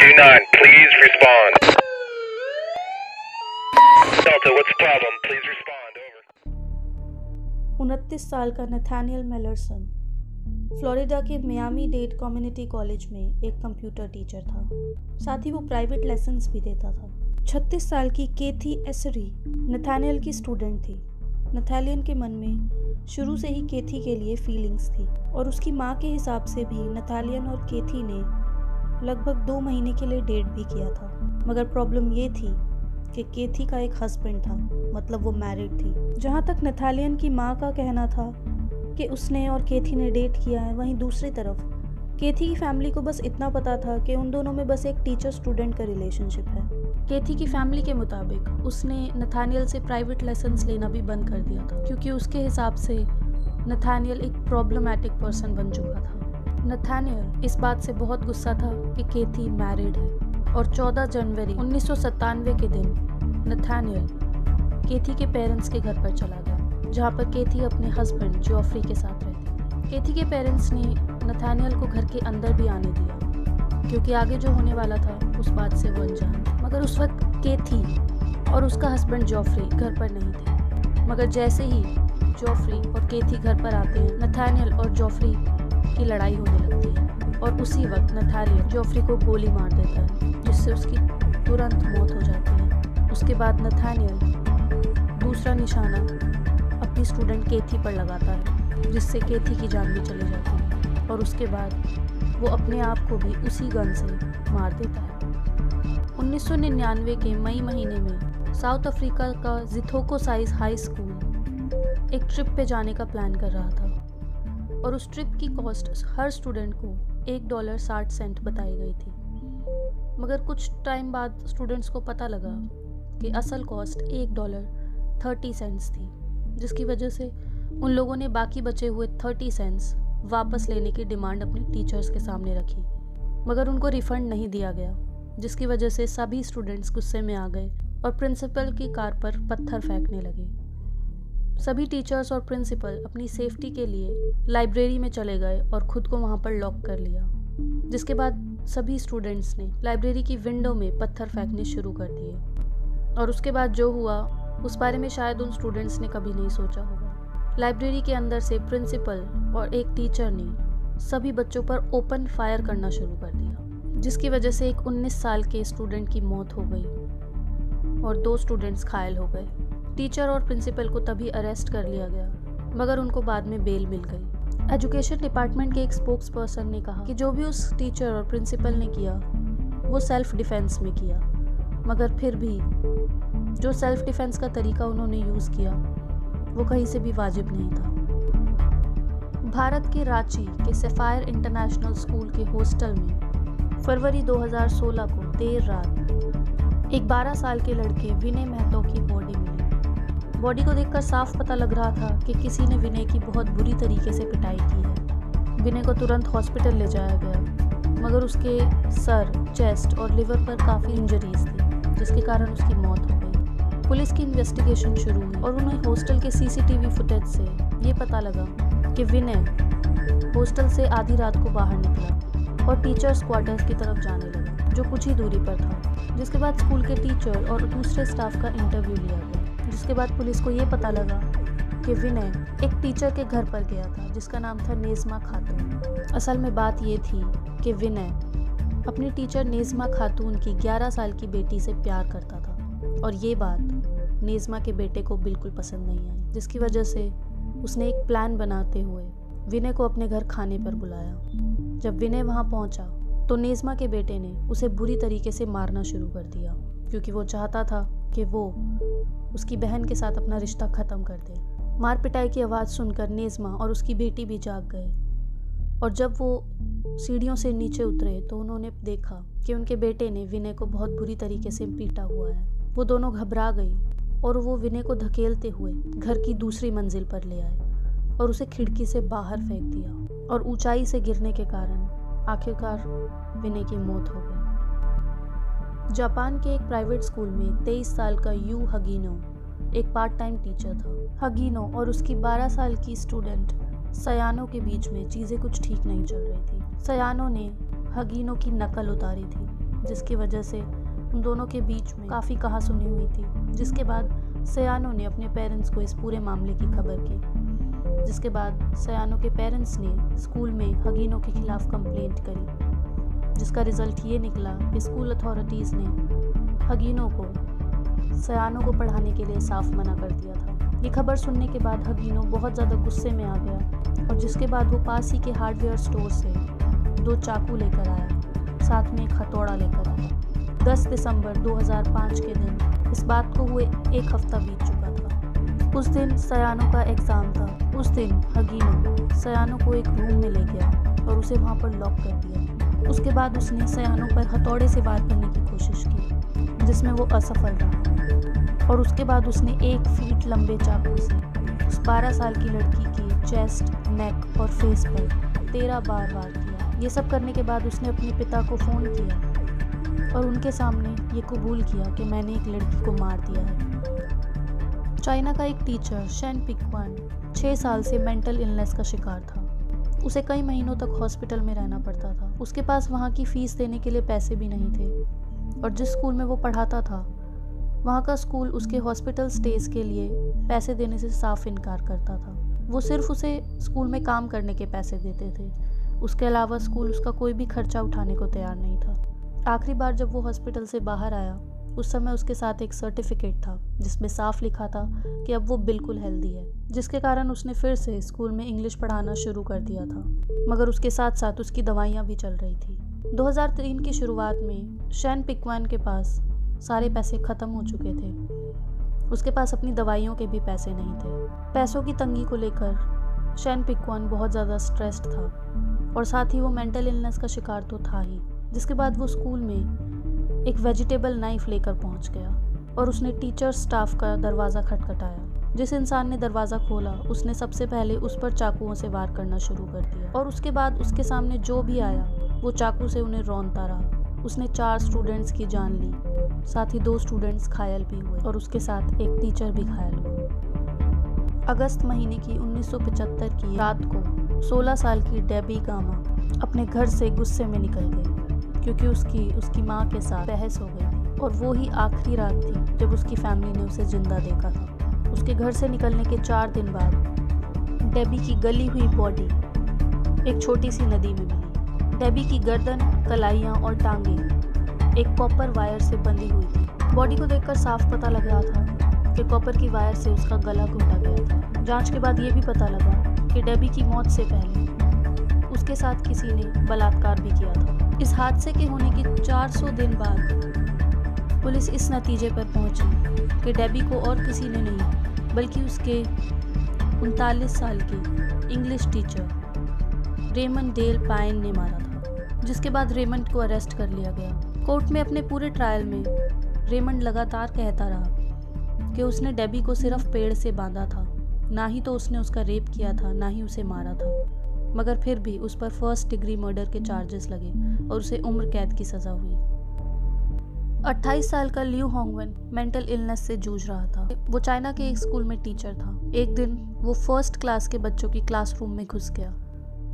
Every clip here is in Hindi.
29, please respond. Delta, what's the problem? Please respond. Over. 29 साल का नथानियल मेलरसन फ्लोरिडा के मियामी डेड कम्युनिटी कॉलेज में एक कंप्यूटर टीचर था। साथ ही वो प्राइवेट लेसन्स भी देता था। 36 साल की केथी एसरी नथानियल की स्टूडेंट थी। नथानियल के मन में शुरू से ही केथी के लिए फीलिंग्स थी और उसकी माँ के हिसाब से भी नथानियल और केथी ने लगभग 2 महीने के लिए डेट भी किया था। मगर प्रॉब्लम ये थी कि केथी का एक हस्बैंड था, मतलब वो मैरिड थी। जहाँ तक नथानियल की माँ का कहना था कि उसने और केथी ने डेट किया है, वहीं दूसरी तरफ केथी की फैमिली को बस इतना पता था कि उन दोनों में बस एक टीचर स्टूडेंट का रिलेशनशिप है। केथी की फैमिली के मुताबिक उसने नथानियल से प्राइवेट लेसन्स लेना भी बंद कर दिया था, क्योंकि उसके हिसाब से नथानियल एक प्रॉब्लमैटिक पर्सन बन चुका था। नथानियल इस बात से बहुत गुस्सा था कि केथी मैरिड है और 14 जनवरी 1997 के दिन नथानियल केथी के पेरेंट्स के घर पर चला गया, जहाँ पर केथी अपने हस्बैंड जॉफ्री के साथ रहती। केथी के पेरेंट्स ने नथानियल को घर के अंदर भी आने दिया, क्योंकि आगे जो होने वाला था उस बात से वो अनजान। मगर उस वक्त केथी और उसका हस्बैंड जॉफ्री घर पर नहीं थे। मगर जैसे ही जॉफ्री और केथी घर पर आते हैं, नथानियल और जॉफ्री की लड़ाई होने लगती है और उसी वक्त नथानियल जॉफ्री को गोली मार देता है, जिससे उसकी तुरंत मौत हो जाती है। उसके बाद नथानियल दूसरा निशाना अपनी स्टूडेंट केथी पर लगाता है, जिससे केथी की जान भी चली जाती है और उसके बाद वो अपने आप को भी उसी गन से मार देता है। 1999 के मई महीने में साउथ अफ्रीका का जिथोको साइज हाई स्कूल एक ट्रिप पे जाने का प्लान कर रहा था और उस ट्रिप की कॉस्ट हर स्टूडेंट को $1.60 बताई गई थी। मगर कुछ टाइम बाद स्टूडेंट्स को पता लगा कि असल कॉस्ट $1.30 थी, जिसकी वजह से उन लोगों ने बाकी बचे हुए 30 सेंट्स वापस लेने की डिमांड अपने टीचर्स के सामने रखी। मगर उनको रिफंड नहीं दिया गया, जिसकी वजह से सभी स्टूडेंट्स गुस्से में आ गए और प्रिंसिपल की कार पर पत्थर फेंकने लगे। सभी टीचर्स और प्रिंसिपल अपनी सेफ्टी के लिए लाइब्रेरी में चले गए और खुद को वहाँ पर लॉक कर लिया, जिसके बाद सभी स्टूडेंट्स ने लाइब्रेरी की विंडो में पत्थर फेंकने शुरू कर दिए। और उसके बाद जो हुआ उस बारे में शायद उन स्टूडेंट्स ने कभी नहीं सोचा होगा। लाइब्रेरी के अंदर से प्रिंसिपल और एक टीचर ने सभी बच्चों पर ओपन फायर करना शुरू कर दिया, जिसकी वजह से एक 19 साल के स्टूडेंट की मौत हो गई और 2 स्टूडेंट्स घायल हो गए। टीचर और प्रिंसिपल को तभी अरेस्ट कर लिया गया, मगर उनको बाद में बेल मिल गई। एजुकेशन डिपार्टमेंट के एक स्पोक्स पर्सन ने कहा कि जो भी उस टीचर और प्रिंसिपल ने किया वो सेल्फ डिफेंस में किया, मगर फिर भी जो सेल्फ डिफेंस का तरीका उन्होंने यूज़ किया वो कहीं से भी वाजिब नहीं था। भारत के रांची के सैफायर इंटरनेशनल स्कूल के हॉस्टल में फरवरी 2016 को देर रात एक 12 साल के लड़के विनय महतो की बॉडी मिली। बॉडी को देखकर साफ पता लग रहा था कि किसी ने विनय की बहुत बुरी तरीके से पिटाई की है। विनय को तुरंत हॉस्पिटल ले जाया गया, मगर उसके सर, चेस्ट और लिवर पर काफ़ी इंजरीज थी, जिसके कारण उसकी मौत हो गई। पुलिस की इन्वेस्टिगेशन शुरू हुई और उन्हें हॉस्टल के सीसीटीवी फुटेज से ये पता लगा कि विनय हॉस्टल से आधी रात को बाहर निकला और टीचर्स क्वार्टर्स की तरफ जाने लगा, जो कुछ ही दूरी पर था। जिसके बाद स्कूल के टीचर और दूसरे स्टाफ का इंटरव्यू लिया गया, जिसके बाद पुलिस को ये पता लगा कि विनय एक टीचर के घर पर गया था जिसका नाम था नेज़मा खातून। असल में बात ये थी कि विनय अपनी टीचर नेज़मा खातून की 11 साल की बेटी से प्यार करता था और ये बात नेज़मा के बेटे को बिल्कुल पसंद नहीं आई, जिसकी वजह से उसने एक प्लान बनाते हुए विनय को अपने घर खाने पर बुलाया। जब विनय वहाँ पहुँचा तो नेज़मा के बेटे ने उसे बुरी तरीके से मारना शुरू कर दिया, क्योंकि वो चाहता था कि वो उसकी बहन के साथ अपना रिश्ता ख़त्म कर दे। मार पिटाई की आवाज़ सुनकर नेज़मा और उसकी बेटी भी जाग गए और जब वो सीढ़ियों से नीचे उतरे तो उन्होंने देखा कि उनके बेटे ने विनय को बहुत बुरी तरीके से पीटा हुआ है। वो दोनों घबरा गई और वो विनय को धकेलते हुए घर की दूसरी मंजिल पर ले आए और उसे खिड़की से बाहर फेंक दिया और ऊंचाई से गिरने के कारण आखिरकार विनय की मौत हो गई। जापान के एक प्राइवेट स्कूल में 23 साल का यू हगीनो एक पार्ट टाइम टीचर था। हगीनो और उसकी 12 साल की स्टूडेंट सयानो के बीच में चीज़ें कुछ ठीक नहीं चल रही थी। सयानो ने हगीनो की नकल उतारी थी, जिसकी वजह से उन दोनों के बीच में काफ़ी कहासुनी हुई थी। जिसके बाद सयानो ने अपने पेरेंट्स को इस पूरे मामले की खबर की, जिसके बाद सयानो के पेरेंट्स ने स्कूल में हगीनो के खिलाफ कंप्लेंट करी, जिसका रिजल्ट ये निकला कि स्कूल अथॉरिटीज़ ने हगीनो को सयानो को पढ़ाने के लिए साफ मना कर दिया था। ये खबर सुनने के बाद हगीनो बहुत ज़्यादा गुस्से में आ गया और जिसके बाद वो पास ही के हार्डवेयर स्टोर से 2 चाकू लेकर आया, साथ में एक हथौड़ा लेकर आया। 10 दिसंबर 2005 के दिन इस बात को हुए 1 हफ्ता बीत चुका था। उस दिन सयानो का एग्ज़ाम था। उस दिन हगीनो सयानो को एक रूम में ले गया और उसे वहाँ पर लॉक कर दिया। उसके बाद उसने सयानो पर हथौड़े से वार करने की कोशिश की, जिसमें वो असफल रहा और उसके बाद उसने 1 फीट लंबे चाकू से उस 12 साल की लड़की की चेस्ट, नेक और फेस पर 13 बार वार किया। ये सब करने के बाद उसने अपने पिता को फ़ोन किया और उनके सामने ये कबूल किया कि मैंने एक लड़की को मार दिया है। चाइना का एक टीचर शेन पिक्वान 6 साल से मेंटल इलनेस का शिकार था। उसे कई महीनों तक हॉस्पिटल में रहना पड़ता था। उसके पास वहाँ की फ़ीस देने के लिए पैसे भी नहीं थे और जिस स्कूल में वो पढ़ाता था वहाँ का स्कूल उसके हॉस्पिटल स्टेज के लिए पैसे देने से साफ इनकार करता था। वो सिर्फ उसे स्कूल में काम करने के पैसे देते थे, उसके अलावा स्कूल उसका कोई भी खर्चा उठाने को तैयार नहीं था। आखिरी बार जब वो हॉस्पिटल से बाहर आया उस समय उसके साथ एक सर्टिफिकेट था जिसमें साफ लिखा था कि अब वो बिल्कुल हेल्दी है, जिसके कारण उसने फिर से स्कूल में इंग्लिश पढ़ाना शुरू कर दिया था, मगर उसके साथ साथ उसकी दवाइयाँ भी चल रही थी। 2003 की शुरुआत में शेन पिक्वान के पास सारे पैसे ख़त्म हो चुके थे। उसके पास अपनी दवाइयों के भी पैसे नहीं थे। पैसों की तंगी को लेकर शेन पिक्वान बहुत ज़्यादा स्ट्रेस्ड था और साथ ही वो मेंटल इलनेस का शिकार तो था ही। जिसके बाद वो स्कूल में एक वेजिटेबल नाइफ लेकर पहुंच गया और उसने टीचर स्टाफ का दरवाज़ा खटखटाया। जिस इंसान ने दरवाज़ा खोला उसने सबसे पहले उस पर चाकुओं से वार करना शुरू कर दिया और उसके बाद उसके सामने जो भी आया वो चाकू से उन्हें रौंदता रहा। उसने 4 स्टूडेंट्स की जान ली, साथ ही 2 स्टूडेंट्स घायल भी हुए और उसके साथ एक टीचर भी घायल हुआ। अगस्त महीने की 1975 की रात को 16 साल की डेबी गामा अपने घर से गुस्से में निकल गई क्योंकि उसकी माँ के साथ बहस हो गई थी और वो ही आखिरी रात थी जब उसकी फैमिली ने उसे जिंदा देखा था। उसके घर से निकलने के 4 दिन बाद डेबी की गली हुई बॉडी एक छोटी सी नदी में मिली। डेबी की गर्दन, कलाइयाँ और टांगें एक कॉपर वायर से बंधी हुई थी। बॉडी को देखकर साफ पता लग रहा था कि कॉपर की वायर से उसका गला घोटा गया था। जांच के बाद ये भी पता लगा कि डेबी की मौत से पहले उसके साथ किसी ने बलात्कार भी किया था। इस हादसे के होने के 400 दिन बाद पुलिस इस नतीजे पर पहुंची कि डेबी को और किसी ने नहीं बल्कि उसके 39 साल के English teacher Raymond Dale Pine ने मारा था, जिसके बाद रेमंड को अरेस्ट कर लिया गया। कोर्ट में अपने पूरे ट्रायल में रेमंड लगातार कहता रहा कि उसने डेबी को सिर्फ पेड़ से बांधा था, ना ही तो उसने उसका रेप किया था, ना ही उसे मारा था, मगर फिर भी उस पर 1st डिग्री मर्डर के चार्जेस लगे और उसे उम्र कैद की सज़ा हुई। 28 साल का लियू होंगवन मेंटल इलनेस से जूझ रहा था। वो चाइना के एक स्कूल में टीचर था। एक दिन वो 1st क्लास के बच्चों की क्लासरूम में घुस गया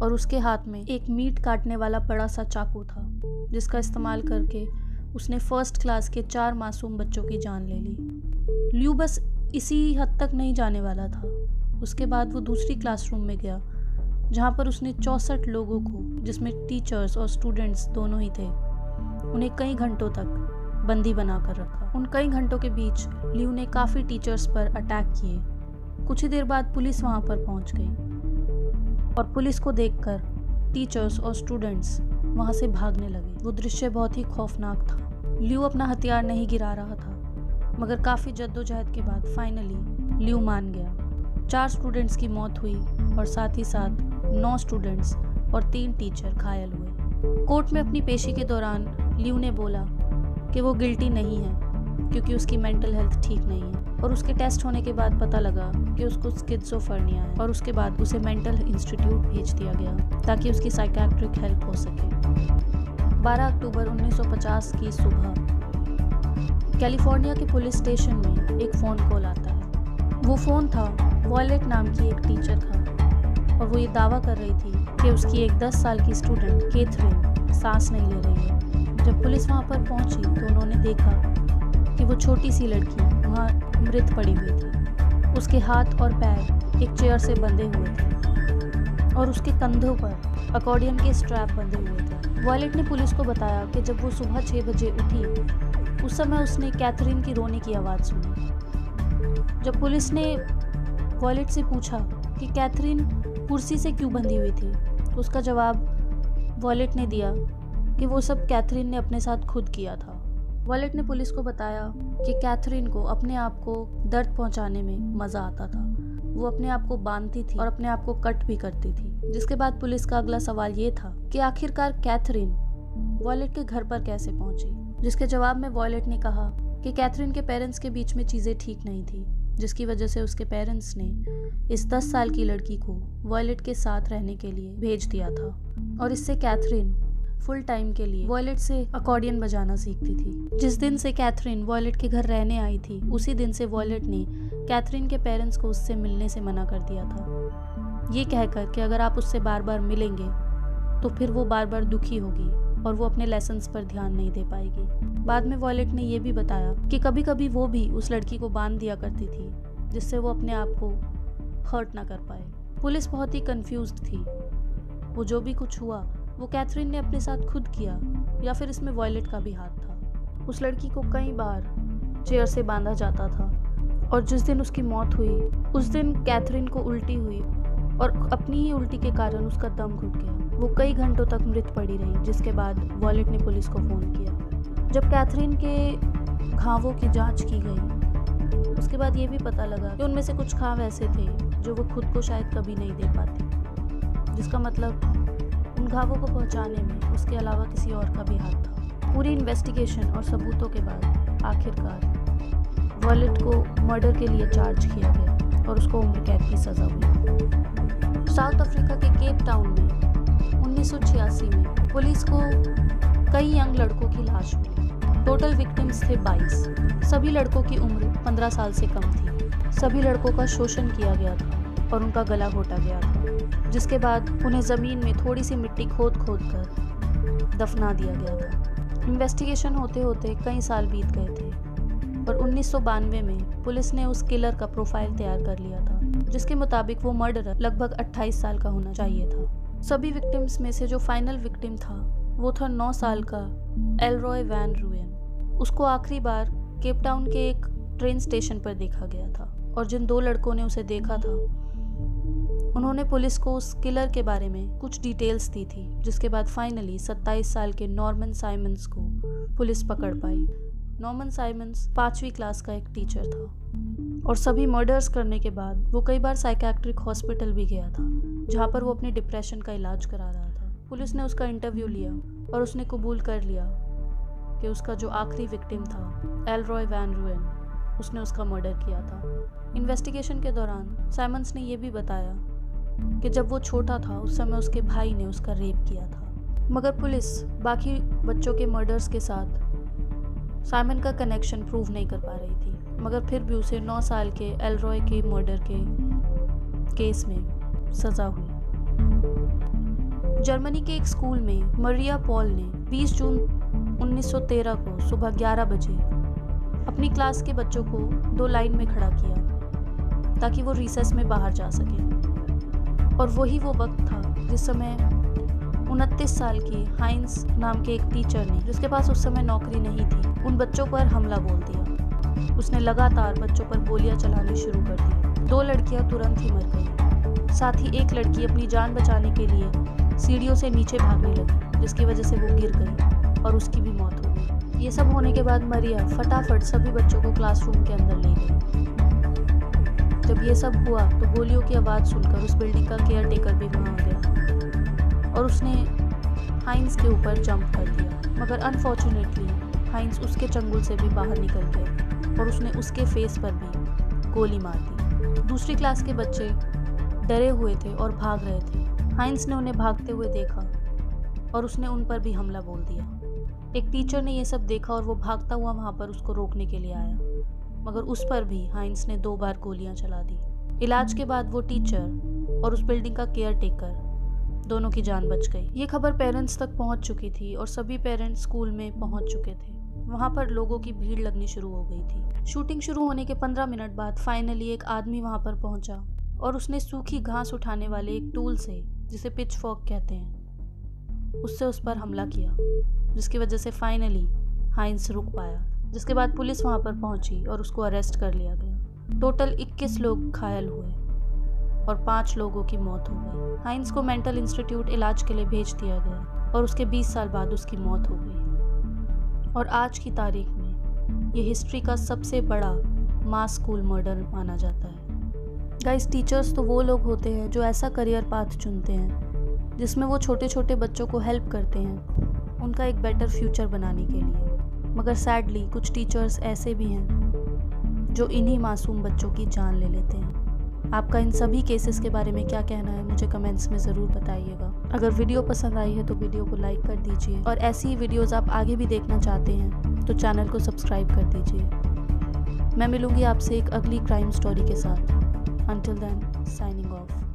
और उसके हाथ में एक मीट काटने वाला बड़ा सा चाकू था, जिसका इस्तेमाल करके उसने 1st क्लास के 4 मासूम बच्चों की जान ले ली। लियू बस इसी हद तक नहीं जाने वाला था। उसके बाद वो दूसरी क्लासरूम में गया जहाँ पर उसने 64 लोगों को, जिसमें टीचर्स और स्टूडेंट्स दोनों ही थे, उन्हें कई घंटों तक बंदी बनाकर रखा। उन कई घंटों के बीच लियू ने काफ़ी टीचर्स पर अटैक किए। कुछ ही देर बाद पुलिस वहाँ पर पहुँच गई और पुलिस को देखकर टीचर्स और स्टूडेंट्स वहाँ से भागने लगे। वो दृश्य बहुत ही खौफनाक था। लियू अपना हथियार नहीं गिरा रहा था, मगर काफ़ी जद्दोजहद के बाद फाइनली लियू मान गया। 4 स्टूडेंट्स की मौत हुई और साथ ही साथ 9 स्टूडेंट्स और 3 टीचर घायल हुए। कोर्ट में अपनी पेशी के दौरान लियू ने बोला कि वो गिल्टी नहीं है क्योंकि उसकी मेंटल हेल्थ ठीक नहीं है और उसके टेस्ट होने के बाद पता लगा कि उसको स्किज़ोफ्रेनिया है और उसके बाद उसे मेंटल इंस्टीट्यूट भेज दिया गया ताकि उसकी साइकियाट्रिक हेल्प हो सके। 12 अक्टूबर 1950 की सुबह कैलिफोर्निया के पुलिस स्टेशन में एक फ़ोन कॉल आता है। वो फ़ोन था वॉयलेट नाम की एक टीचर का और वो ये दावा कर रही थी कि उसकी एक 10 साल की स्टूडेंट कैथरीन सांस नहीं ले रही है। जब पुलिस वहाँ पर पहुंची तो उन्होंने देखा कि वो छोटी सी लड़की वहाँ मृत पड़ी हुई थी। उसके हाथ और पैर एक चेयर से बंधे हुए थे और उसके कंधों पर अकॉर्डियन के स्ट्रैप बंधे हुए थे। वॉयलेट ने पुलिस को बताया कि जब वो सुबह 6 बजे उठी उस समय उसने कैथरीन की रोने की आवाज़ सुनी। जब पुलिस ने वॉयलेट से पूछा कि कैथरीन कुर्सी से क्यों बंधी हुई थी तो उसका जवाब वॉयलेट ने दिया कि वो सब कैथरीन ने अपने साथ खुद किया था। वॉयलेट ने पुलिस को बताया कि कैथरीन को अपने आप को दर्द पहुंचाने में मज़ा आता था। वो अपने आप को बांधती थी और अपने आप को कट भी करती थी। जिसके बाद पुलिस का अगला सवाल ये था कि आखिरकार कैथरीन वॉयलेट के घर पर कैसे पहुंची, जिसके जवाब में वॉयलेट ने कहा कि कैथरीन के पेरेंट्स के बीच में चीज़ें ठीक नहीं थी, जिसकी वजह से उसके पेरेंट्स ने इस 10 साल की लड़की को वॉयलेट के साथ रहने के लिए भेज दिया था और इससे कैथरीन फुल टाइम के लिए वॉयलेट से अकॉर्डियन बजाना सीखती थी। जिस दिन से कैथरीन वॉयलेट के घर रहने आई थी उसी दिन से वॉयलेट ने कैथरीन के पेरेंट्स को उससे मिलने से मना कर दिया था, ये कहकर कि अगर आप उससे बार बार मिलेंगे तो फिर वो बार बार दुखी होगी और वो अपने लेसन्स पर ध्यान नहीं दे पाएगी। बाद में वॉयलेट ने ये भी बताया कि कभी कभी वो भी उस लड़की को बांध दिया करती थी जिससे वो अपने आप को हर्ट ना कर पाए। पुलिस बहुत ही कंफ्यूज्ड थी। वो जो भी कुछ हुआ वो कैथरीन ने अपने साथ खुद किया या फिर इसमें वॉयलेट का भी हाथ था। उस लड़की को कई बार चेयर से बांधा जाता था और जिस दिन उसकी मौत हुई उस दिन कैथरीन को उल्टी हुई और अपनी ही उल्टी के कारण उसका दम घुट गया। वो कई घंटों तक मृत पड़ी रही, जिसके बाद वॉयलेट ने पुलिस को फ़ोन किया। जब कैथरीन के घावों की जांच की गई उसके बाद ये भी पता लगा कि उनमें से कुछ घाव ऐसे थे जो वो खुद को शायद कभी नहीं दे पाती, जिसका मतलब उन घावों को पहुंचाने में उसके अलावा किसी और का भी हाथ था। पूरी इन्वेस्टिगेशन और सबूतों के बाद आखिरकार वॉयलेट को मर्डर के लिए चार्ज किया गया और उसको उम्र कैद की सज़ा हुई। साउथ अफ्रीका के केप टाउन में 1986 में पुलिस को कई यंग लड़कों की लाश मिली। टोटल विक्टिम्स थे 22। सभी लड़कों की उम्र 15 साल से कम थी। सभी लड़कों का शोषण किया गया था और उनका गला घोटा गया था, जिसके बाद उन्हें ज़मीन में थोड़ी सी मिट्टी खोद कर दफना दिया गया था। इन्वेस्टिगेशन होते होते कई साल बीत गए थे और 1992 में पुलिस ने उस किलर का प्रोफाइल तैयार कर लिया था, जिसके मुताबिक वो मर्डरर लगभग 28 साल का होना चाहिए था। सभी विक्टिम्स में से जो फाइनल विक्टिम था वो था 9 साल का एलरॉय वैन रूएन। उसको आखिरी बार केप टाउन के एक ट्रेन स्टेशन पर देखा गया था और जिन 2 लड़कों ने उसे देखा था उन्होंने पुलिस को उस किलर के बारे में कुछ डिटेल्स दी थी, जिसके बाद फाइनली 27 साल के नॉर्मन साइमंस को पुलिस पकड़ पाई। नॉर्मन साइमंस 5वीं क्लास का एक टीचर था और सभी मर्डर्स करने के बाद वो कई बार साइकियाट्रिक हॉस्पिटल भी गया था, जहाँ पर वो अपने डिप्रेशन का इलाज करा रहा था। पुलिस ने उसका इंटरव्यू लिया और उसने कबूल कर लिया कि उसका जो आखिरी विक्टिम था एलरॉय वैन रूएन, उसने उसका मर्डर किया था। इन्वेस्टिगेशन के दौरान साइमंस ने यह भी बताया कि जब वो छोटा था उस समय उसके भाई ने उसका रेप किया था, मगर पुलिस बाकी बच्चों के मर्डर्स के साथ साइमन का कनेक्शन प्रूव नहीं कर पा रही थी, मगर फिर भी उसे 9 साल के एलरॉय के मर्डर के केस में सज़ा हुई। जर्मनी के एक स्कूल में मरिया पॉल ने 20 जून 1913 को सुबह 11 बजे अपनी क्लास के बच्चों को 2 लाइन में खड़ा किया ताकि वो रिसेस में बाहर जा सके, और वही वो वक्त था जिस समय 29 साल की हाइंस नाम के एक टीचर ने, जिसके पास उस समय नौकरी नहीं थी, उन बच्चों पर हमला बोल दिया। उसने लगातार बच्चों पर गोलियां चलानी शुरू कर दी। 2 लड़कियां तुरंत ही मर गई। साथ ही एक लड़की अपनी जान बचाने के लिए सीढ़ियों से नीचे भागने लगी, जिसकी वजह से वो गिर गई और उसकी भी मौत हो गई। ये सब होने के बाद मरिया फटाफट सभी बच्चों को क्लासरूम के अंदर ले गई। जब ये सब हुआ तो गोलियों की आवाज़ सुनकर उस बिल्डिंग का केयर टेकर भी वहाँ आ गया और उसने हाइंस के ऊपर जंप कर दिया, मगर अनफॉर्चुनेटली हाइंस उसके चंगुल से भी बाहर निकल गए और उसने उसके फेस पर भी गोली मार दी। दूसरी क्लास के बच्चे डरे हुए थे और भाग रहे थे। हाइंस ने उन्हें भागते हुए देखा और उसने उन पर भी हमला बोल दिया। एक टीचर ने ये सब देखा और वो भागता हुआ वहाँ पर उसको रोकने के लिए आया, मगर उस पर भी हाइंस ने 2 बार गोलियां चला दी। इलाज के बाद वो टीचर और उस बिल्डिंग का केयर टेकर दोनों की जान बच गई। ये खबर पेरेंट्स तक पहुंच चुकी थी और सभी पेरेंट्स स्कूल में पहुंच चुके थे। वहां पर लोगों की भीड़ लगनी शुरू हो गई थी। शूटिंग शुरू होने के 15 मिनट बाद फाइनली एक आदमी वहां पर पहुंचा और उसने सूखी घास उठाने वाले एक टूल से, जिसे पिचफॉर्क कहते हैं, उससे उस पर हमला किया, जिसकी वजह से फाइनली हाइंस रुक पाया। जिसके बाद पुलिस वहां पर पहुंची और उसको अरेस्ट कर लिया गया। टोटल 21 लोग घायल हुए और 5 लोगों की मौत हो गई। हाइंस को मेंटल इंस्टीट्यूट इलाज के लिए भेज दिया गया और उसके 20 साल बाद उसकी मौत हो गई। और आज की तारीख में ये हिस्ट्री का सबसे बड़ा मास स्कूल मर्डर माना जाता है। गाइस, टीचर्स तो वो लोग होते हैं जो ऐसा करियर पाथ चुनते हैं जिसमें वो छोटे छोटे बच्चों को हेल्प करते हैं उनका एक बेटर फ्यूचर बनाने के लिए। मगर सैडली कुछ टीचर्स ऐसे भी हैं जो इन्हीं मासूम बच्चों की जान ले लेते हैं। आपका इन सभी केसेस के बारे में क्या कहना है मुझे कमेंट्स में ज़रूर बताइएगा। अगर वीडियो पसंद आई है तो वीडियो को लाइक कर दीजिए और ऐसी ही वीडियोज़ आप आगे भी देखना चाहते हैं तो चैनल को सब्सक्राइब कर दीजिए। मैं मिलूंगी आपसे एक अगली क्राइम स्टोरी के साथ। Until then, signing off.